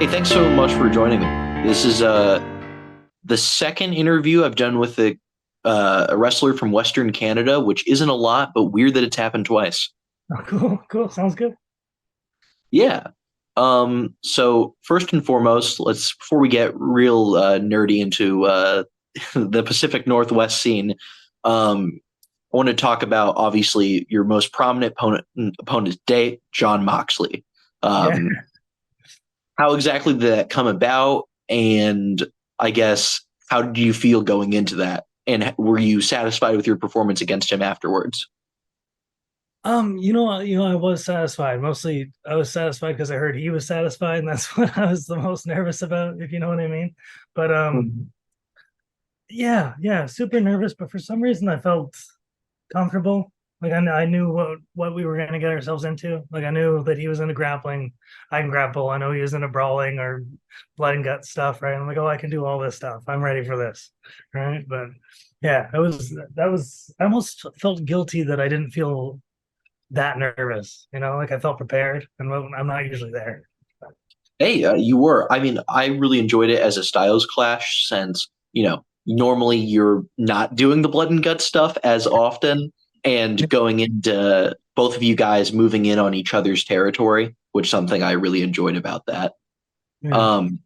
Hey, thanks so much for joining me. This is the second interview I've done with a wrestler from Western Canada, which isn't a lot, but weird that it's happened twice. Oh, cool, cool. Sounds good. Yeah. So first and foremost, let's before we get real nerdy into the Pacific Northwest scene, I want to talk about obviously your most prominent opponent to date, John Moxley. Yeah. Um, how exactly did that come about? And I guess how did you feel going into that? And were you satisfied with your performance against him afterwards? I was satisfied. Mostly, I was satisfied because I heard he was satisfied, and that's what I was the most nervous about, if you know what I mean. But Mhm. yeah, super nervous. But for some reason, I felt comfortable. Like I knew what we were going to get ourselves into. Like I knew that he was into grappling. I can grapple. I know he was into brawling or blood and gut stuff, right? I'm like, oh, I can do all this stuff. I'm ready for this, right? But yeah, I almost felt guilty that I didn't feel that nervous. Like I felt prepared, and I'm not usually there. Hey, you were. I mean, I really enjoyed it as a styles clash since, normally you're not doing the blood and guts stuff as often and going into both of you guys moving in on each other's territory, which is something I really enjoyed about that. Yeah. Um,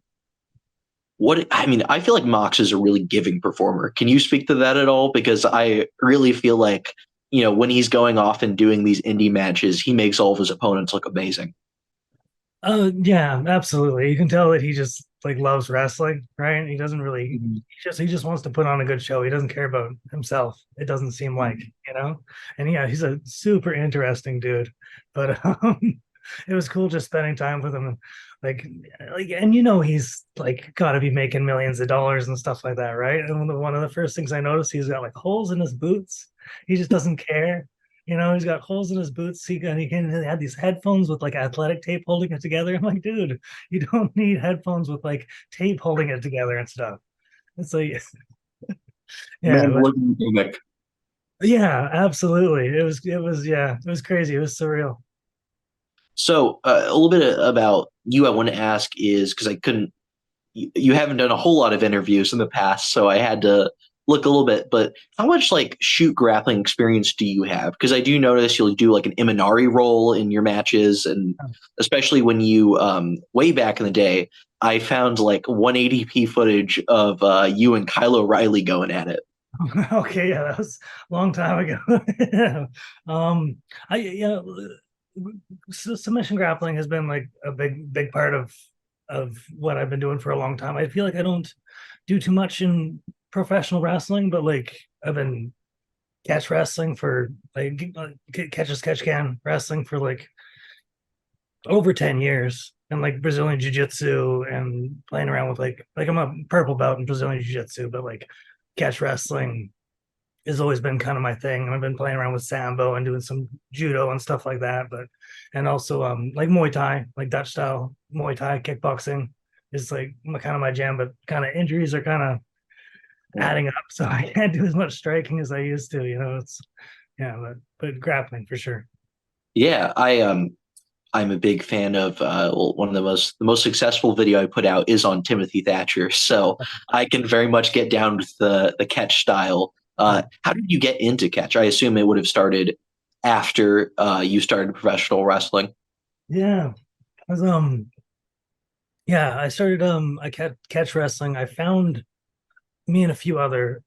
I mean, I feel like Mox is a really giving performer. Can you speak to that at all? Because I really feel like, when he's going off and doing these indie matches, he makes all of his opponents look amazing. Yeah, absolutely. You can tell that he just like loves wrestling, right? He doesn't really Mhm. he just wants to put on a good show. He doesn't care about himself. It doesn't seem like, you know? And yeah, he's a super interesting dude. But it was cool just spending time with him. Like and he's like gotta be making millions of dollars and stuff like that, right? And one of the first things I noticed, he's got like holes in his boots. He just doesn't care. He's got holes in his boots. He had these headphones with like athletic tape holding it together. I'm like, dude, you don't need headphones with like tape holding it together and stuff. It's like, yeah, Man, but look at gimmick. yeah, absolutely. Yeah, it was crazy. It was surreal. So, a little bit about you, I want to ask is because I couldn't, you haven't done a whole lot of interviews in the past, so I had to look a little bit. But how much like shoot grappling experience do you have? Because I do notice you'll do like an Imanari roll in your matches, and especially when you, way back in the day, I found like 180p footage of you and Kyle O'Reilly going at it. Okay, yeah, that was a long time ago. um, I submission grappling has been like a big part of what I've been doing for a long time. I feel like I don't do too much in professional wrestling, but like I've been catch wrestling for like catch as catch can wrestling for like over 10 years, and like Brazilian jiu-jitsu and playing around with like I'm a purple belt in Brazilian jiu-jitsu, but like catch wrestling has always been kind of my thing. And I've been playing around with Sambo and doing some judo and stuff like that. But and also like Muay Thai, like Dutch style Muay Thai kickboxing is like kind of my jam, but kind of injuries are kind of adding up. So I can't do as much striking as I used to, It's yeah, but grappling for sure. Yeah, I'm a big fan of well, one of the most successful video I put out is on Timothy Thatcher, so I can very much get down with the catch style. How did you get into catch? I assume it would have started after you started professional wrestling. Yeah. I was yeah, I started I catch wrestling. I found me and a few other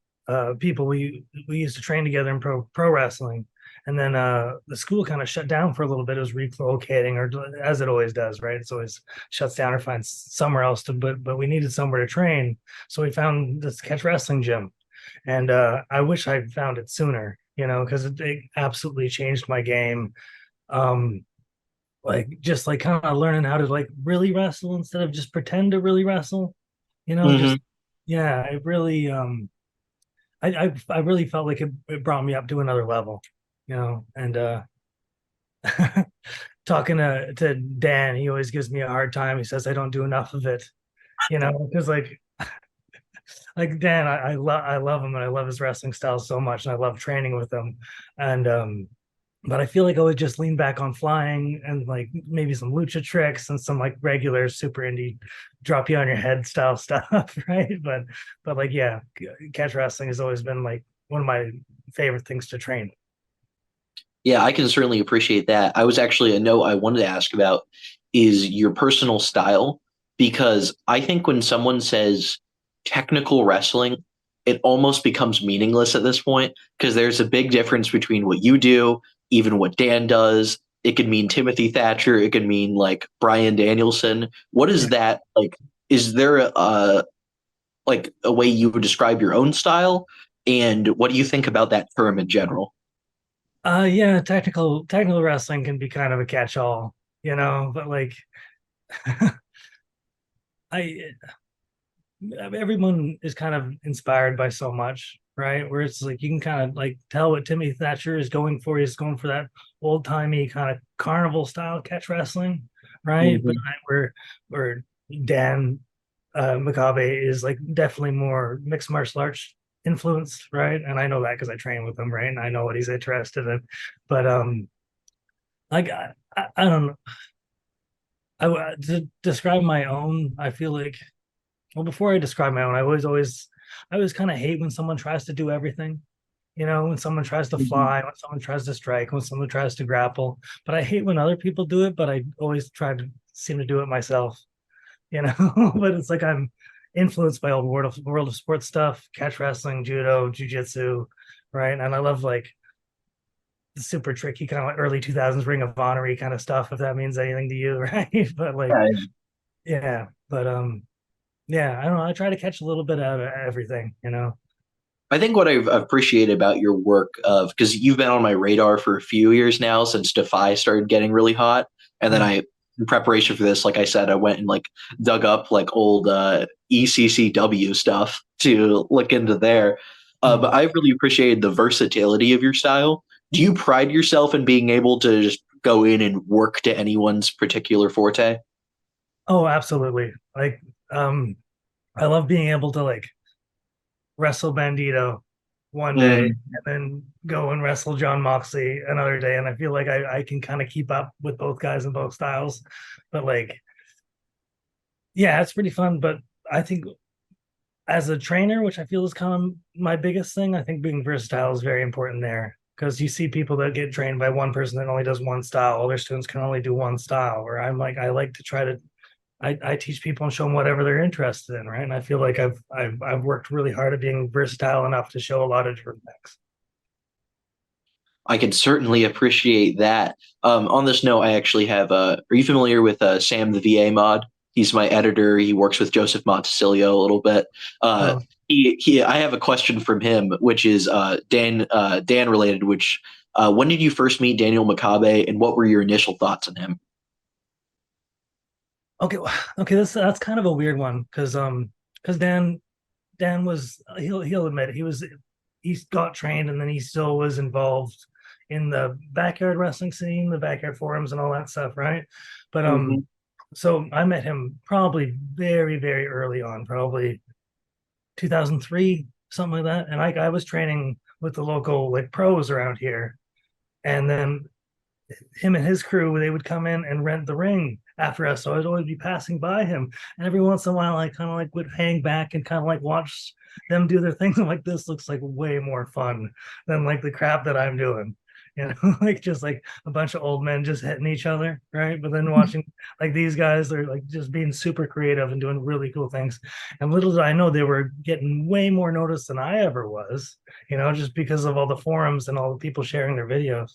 people we used to train together in pro wrestling, and then the school kind of shut down for a little bit. It was relocating, or as it always does, right? It's always shuts down or finds somewhere else to, but we needed somewhere to train, so we found this catch wrestling gym. And I wish I found it sooner, because it absolutely changed my game. um like just like kind of learning how to like really wrestle instead of just pretend to really wrestle, Hmm. just yeah, it really I really felt like it brought me up to another level, and talking to Dan, he always gives me a hard time. He says I don't do enough of it, because like Dan, I love him, and I love his wrestling style so much, and I love training with him. And but I feel like I would just lean back on flying and like maybe some lucha tricks and some like regular super indie drop you on your head style stuff, right? But like yeah, catch wrestling has always been like one of my favorite things to train. Yeah, I can certainly appreciate that. I was actually a note I wanted to ask about is your personal style, because I think when someone says technical wrestling, it almost becomes meaningless at this point because there's a big difference between what you do, even what Dan does. It could mean Timothy Thatcher, it could mean like Brian Danielson. What is Yeah. that like? Is there like a way you would describe your own style? And what do you think about that term in general? Yeah, technical wrestling can be kind of a catch-all, but like I everyone is kind of inspired by so much, right? Where it's like you can kind of like tell what Timmy Thatcher is going for. He's going for that old timey kind of carnival style catch wrestling, right? But Mhm. where Dan Makabe is like definitely more mixed martial arts influenced, right? And I know that because I train with him, right? And I know what he's interested in. But like I don't know. To describe my own, I feel like well, before I describe my own, I always kind of hate when someone tries to do everything. When someone tries to Mhm. fly, when someone tries to strike, when someone tries to grapple. But I hate when other people do it, but I always try to seem to do it myself, but it's like I'm influenced by old world of sports stuff, catch wrestling, judo, jujitsu, right? And I love like the super tricky kind of like early 2000s Ring of Honor kind of stuff, if that means anything to you, right? But like, Yeah, yeah, but yeah, I don't know. I try to catch a little bit out of everything. I think what I've appreciated about your work of because you've been on my radar for a few years now since Defy started getting really hot, and then Yeah. in preparation for this, like I said, I went and like dug up like old ECCW stuff to look into there. Mm. But I've really appreciated the versatility of your style. Do you pride yourself in being able to just go in and work to anyone's particular forte? Oh, absolutely. Like, um, I love being able to like wrestle Bandito one day Mm. and then go and wrestle John Moxley another day. And I feel like I can kind of keep up with both guys in both styles. But like, yeah, it's pretty fun. But I think as a trainer, which I feel is kind of my biggest thing, I think being versatile is very important there. Because you see people that get trained by one person that only does one style, all their students can only do one style. Where I'm like, I like to try to I teach people and show them whatever they're interested in, right? And I feel like I've worked really hard at being versatile enough to show a lot of different things. I can certainly appreciate that. On this note, I actually have. Are you familiar with Sam the VA mod? He's my editor. He works with Joseph Monticello a little bit. Uh, Oh, I have a question from him, which is Dan related. Which when did you first meet Daniel Makabe, and what were your initial thoughts on him? okay, okay. That's kind of a weird one because Dan was he'll admit it, he got trained and then he still was involved in the backyard wrestling scene, the backyard forums and all that stuff, right? But Mhm. so I met him probably very very early on, probably 2003, something like that. And I was training with the local like pros around here. And then him and his crew, they would come in and rent the ring after us. So I'd always be passing by him. And every once in a while, I kind of like would hang back and kind of like watch them do their things. I'm like, this looks like way more fun than like the crap that I'm doing. Like just like a bunch of old men just hitting each other, right? But then watching like these guys, they're like just being super creative and doing really cool things. And little did I know they were getting way more notice than I ever was, just because of all the forums and all the people sharing their videos.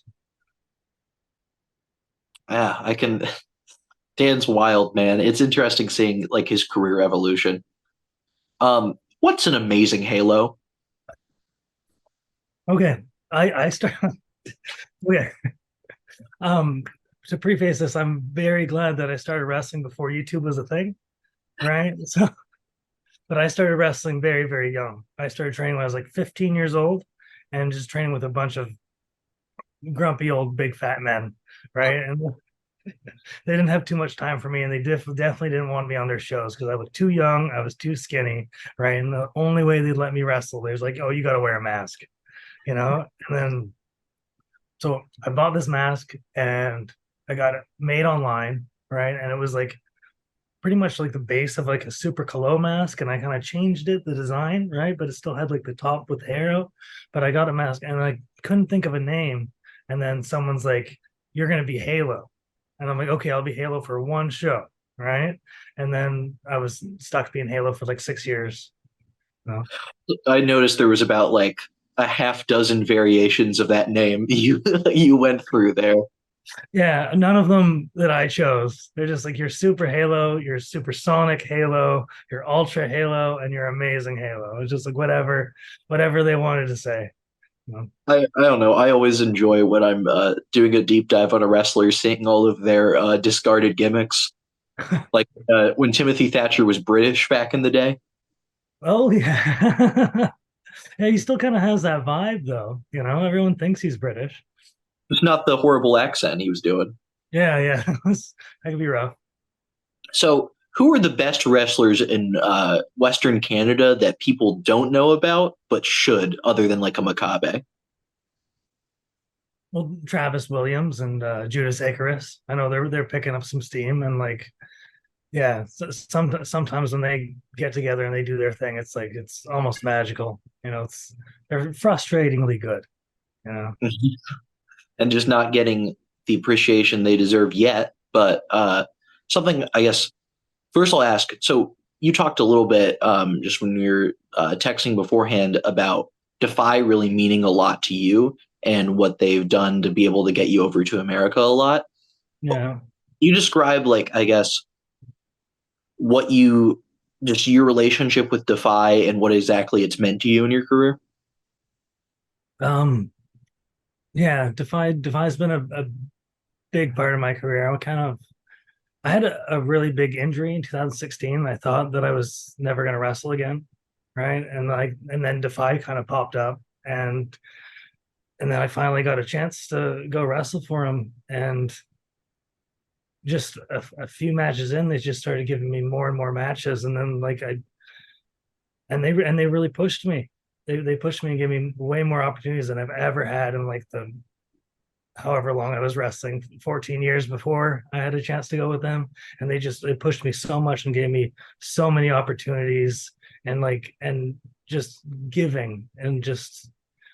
Yeah, I can. Dan's wild, man. It's interesting seeing like his career evolution. What's an amazing Halo? Okay. I start okay. Um to preface this, I'm very glad that I started wrestling before YouTube was a thing, right? So but I started wrestling very, very young. I started training when I was like 15 years old and just training with a bunch of grumpy old big fat men, right? And they didn't have too much time for me and they definitely didn't want me on their shows because I was too young, I was too skinny, right? And the only way they'd let me wrestle, there's like, oh, you got to wear a mask, and then So I bought this mask and I got it made online, right? And it was like pretty much like the base of like a super colo mask, and I kind of changed it, the design, right? But it still had like the top with the hair out. But I got a mask and I couldn't think of a name. And then someone's like, "You're gonna be Halo." And I'm like, okay, I'll be Halo for one show, right? And then I was stuck being Halo for like 6 years. No. I noticed there was about like a half dozen variations of that name you went through there. Yeah, none of them that I chose. They're just like you're super Halo, you're supersonic Halo, you're ultra Halo, and you're amazing Halo. It's just like whatever they wanted to say. You know? I don't know. I always enjoy when I'm doing a deep dive on a wrestler, seeing all of their discarded gimmicks. Like when Timothy Thatcher was British back in the day. Oh yeah. Yeah, he still kind of has that vibe though. Everyone thinks he's British. It's not the horrible accent he was doing. Yeah, yeah. That could be rough. So, who are the best wrestlers in Western Canada that people don't know about but should, other than like a Makabe? Well, Travis Williams and Judas Icarus. I know they're picking up some steam, and like yeah, sometimes when they get together and they do their thing, it's like it's almost magical. They're frustratingly good. You know. And just not getting the appreciation they deserve yet. But something, I guess, first I'll ask. So you talked a little bit just when we were texting beforehand about Defy really meaning a lot to you and what they've done to be able to get you over to America a lot. Yeah. You describe, like, I guess, what you just your relationship with Defy and what exactly it's meant to you in your career. Um. Yeah. Defy's been a big part of my career. I had a really big injury in 2016. I thought that I was never going to wrestle again, right? And then Defy kind of popped up, and then I finally got a chance to go wrestle for him. And just a few matches in, they just started giving me more and more matches, and then like I and they really pushed me. They pushed me and gave me way more opportunities than I've ever had in like the however long I was wrestling, 14 years before I had a chance to go with them. And they pushed me so much and gave me so many opportunities, and just giving and just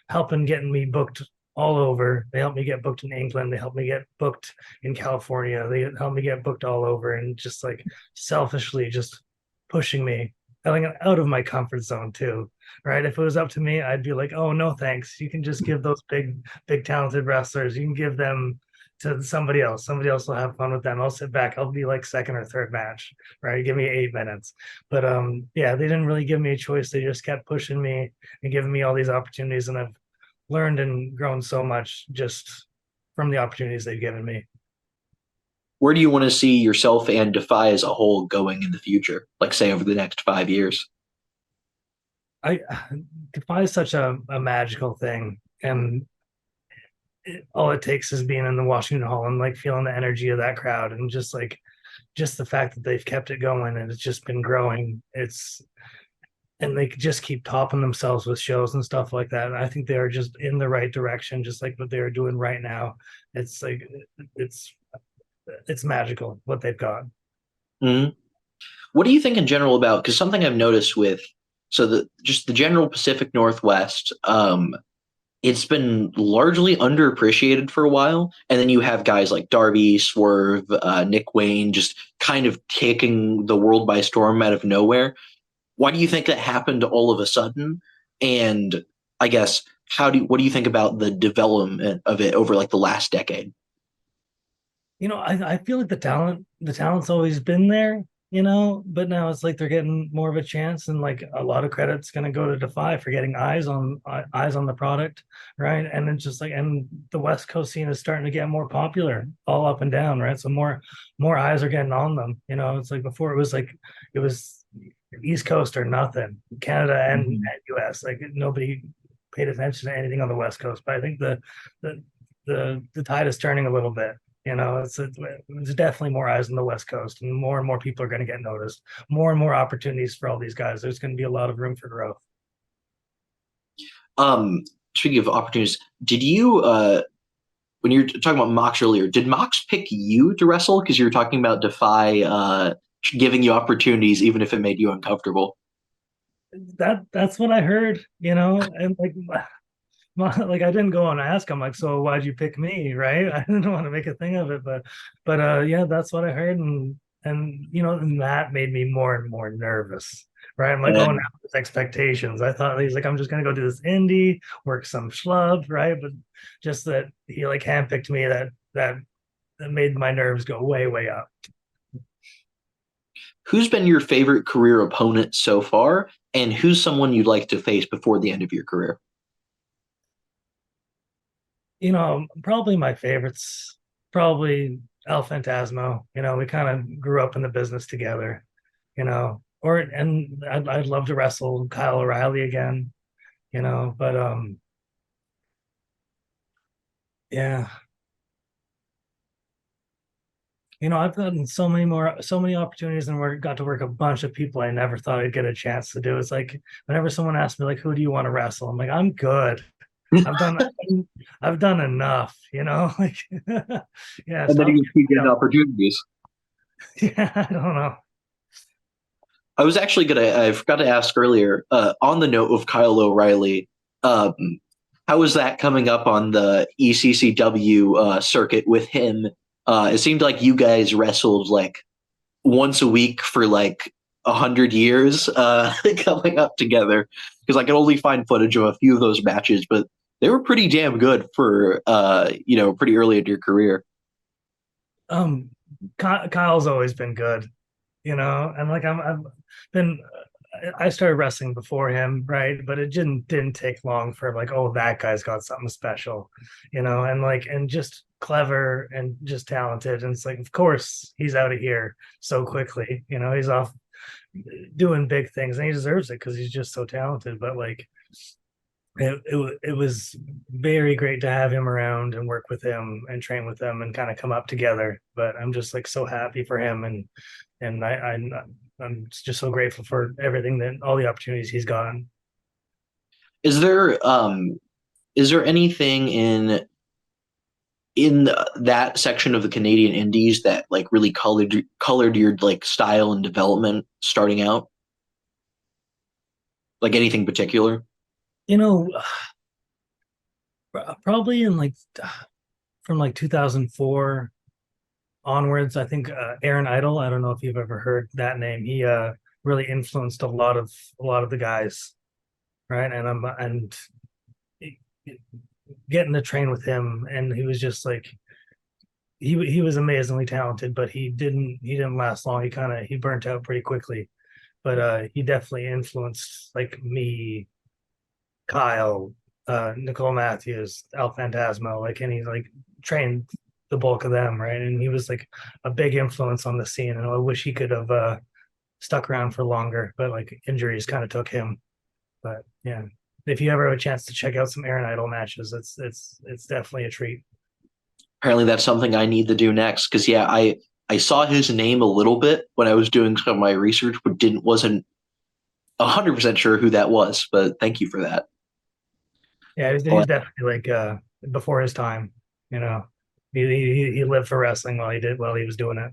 helping getting me booked all over. They helped me get booked in England. They helped me get booked in California. They helped me get booked all over, and just like selfishly just pushing me out of my comfort zone too. Right. If it was up to me, I'd be like, oh no, thanks. You can just give those big talented wrestlers, you can give them to somebody else. Somebody else will have fun with them. I'll sit back. I'll be like second or third match. Right. Give me 8 minutes. But yeah, they didn't really give me a choice. They just kept pushing me and giving me all these opportunities. And I've learned and grown so much just from the opportunities they've given me. Where do you want to see yourself and Defy as a whole going in the future? Like, say, over the next 5 years? I Defy is such a magical thing, and all it takes is being in the Washington Hall and like feeling the energy of that crowd, and just the fact that they've kept it going and it's just been growing. And they just keep topping themselves with shows and stuff like that. And I think they are just in the right direction, just like what they are doing right now. It's like it's it's magical what they've got. Mm-hmm. What do you think in general about? Because something I've noticed with just the general Pacific Northwest, it's been largely underappreciated for a while, and then you have guys like Darby, Swerve, Nick Wayne, just kind of taking the world by storm out of nowhere. Why do you think that happened all of a sudden? And I guess what do you think about the development of it over like the last decade? I feel like the talent's always been there, but now it's like they're getting more of a chance, and like a lot of credit's going to go to Defy for getting eyes on the product, right? And it's just like, and the West Coast scene is starting to get more popular, all up and down, right? So more eyes are getting on them. It's like before it was East Coast or nothing, Canada and US. Like nobody paid attention to anything on the West Coast, but I think the tide is turning a little bit. It's definitely more eyes on the West Coast, and more people are going to get noticed. More and more opportunities for all these guys. There's going to be a lot of room for growth. Um, Speaking of opportunities, did you when you're talking about Mox earlier, did Mox pick you to wrestle? Because you were talking about Defy giving you opportunities, even if it made you uncomfortable. That's what I heard, and like like I didn't go and ask him like, so why'd you pick me, right? I didn't want to make a thing of it, but yeah, that's what I heard, and and that made me more and more nervous, right? I'm like going And out with expectations. I thought he's like, I'm just gonna go do this indie, work some schlub, right? But just that he like handpicked me, that made my nerves go way, way up. who's been your favorite career opponent so far, and who's someone you'd like to face before the end of your career? Probably my favorites, probably El Phantasmo. We kind of grew up in the business together, and I'd love to wrestle Kyle O'Reilly again, but yeah, I've gotten so many opportunities and got to work a bunch of people I never thought I'd get a chance to do. It's like whenever someone asks me like, who do you want to wrestle? I'm like, I'm good. I've done I've done enough, like yeah, And then stop. you keep getting opportunities. Yeah, I don't know. I was actually I forgot to ask earlier, on the note of Kyle O'Reilly, um, how was that coming up on the ECCW circuit with him? It seemed like you guys wrestled like once a week for like 100 years, coming up together. Because I could only find footage of a few of those matches, but they were pretty damn good for pretty early in your career. Um, Kyle's always been good, and like I've been. I started wrestling before him, right? But it didn't take long for like, oh, that guy's got something special, and like and just clever and just talented. And it's like, of course, he's out of here so quickly. He's off doing big things, and he deserves it because he's just so talented. But like, it was very great to have him around and work with him and train with him and kind of come up together. But I'm just like so happy for him, and I'm just so grateful for everything, that all the opportunities he's gotten. Is there anything in that section of the Canadian Indies that like really colored your like style and development starting out? Like anything particular? You know, Probably in like from like 2004 onwards. I think Aaron Idle. I don't know if you've ever heard that name. He really influenced a lot of the guys, right? And getting to train with him, and he was just like he was amazingly talented, but he didn't last long. He burnt out pretty quickly. But he definitely influenced like me, Kyle, Nicole Matthews, Al Phantasmo, like, and he like trained the bulk of them, right? And he was like a big influence on the scene. And I wish he could have stuck around for longer, but like injuries kind of took him. But yeah, if you ever have a chance to check out some Aaron Idol matches, it's definitely a treat. Apparently that's something I need to do next because yeah, I saw his name a little bit when I was doing some of my research, but didn't wasn't 100% sure who that was. But thank you for that. Yeah, he's definitely like before his time. You know, he lived for wrestling while he was doing it.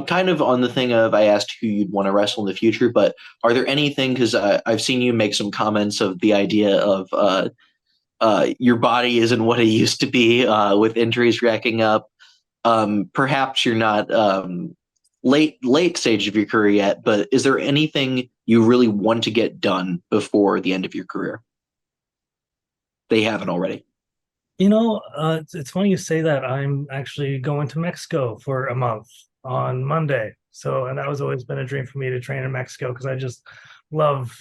Kind of on the thing of I asked who you'd want to wrestle in the future, but are there anything because I've seen you make some comments of the idea of your body isn't what it used to be with injuries racking up. Perhaps you're not late stage of your career yet, but is there anything you really want to get done before the end of your career? They haven't already. It's funny you say that. I'm actually going to Mexico for a month on Monday. So, and that was always been a dream for me to train in Mexico because I just love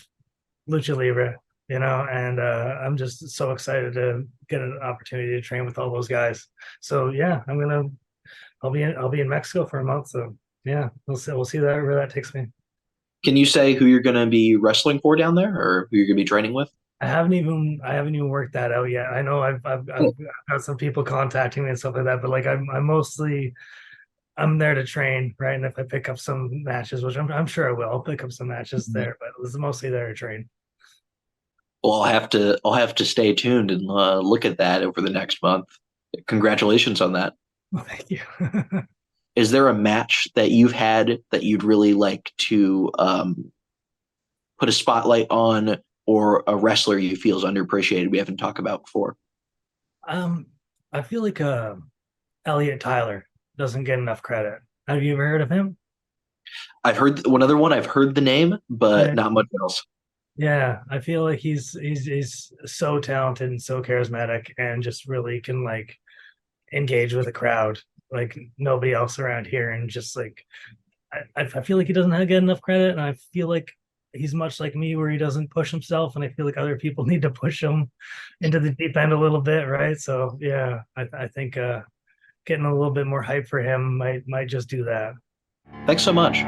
lucha libre, and I'm just so excited to get an opportunity to train with all those guys. So yeah, I'll be in Mexico for a month. So yeah, we'll see where that takes me. Can you say who you're going to be wrestling for down there, or who you're going to be training with? I haven't even worked that out yet. I know I've got some people contacting me and stuff like that, but like I'm there to train, right? And if I pick up some matches, which I'm sure I will, I'll pick up some matches there, but it's mostly there to train. Well, I'll have to stay tuned and look at that over the next month. Congratulations on that. Well, thank you. Is there a match that you've had that you'd really like to put a spotlight on, or a wrestler you feel is underappreciated we haven't talked about before? um, I feel like Elliot Tyler doesn't get enough credit. Have you ever heard of him? I've heard one other one. I've heard the name, but Yeah, not much else. yeah. I feel like he's so talented and so charismatic, and just really can like engage with a crowd like nobody else around here, and just like I feel like he doesn't get enough credit, and I feel like he's much like me where he doesn't push himself, and I feel like other people need to push him into the deep end a little bit, right? So yeah, I think getting a little bit more hype for him might just do that. Thanks so much.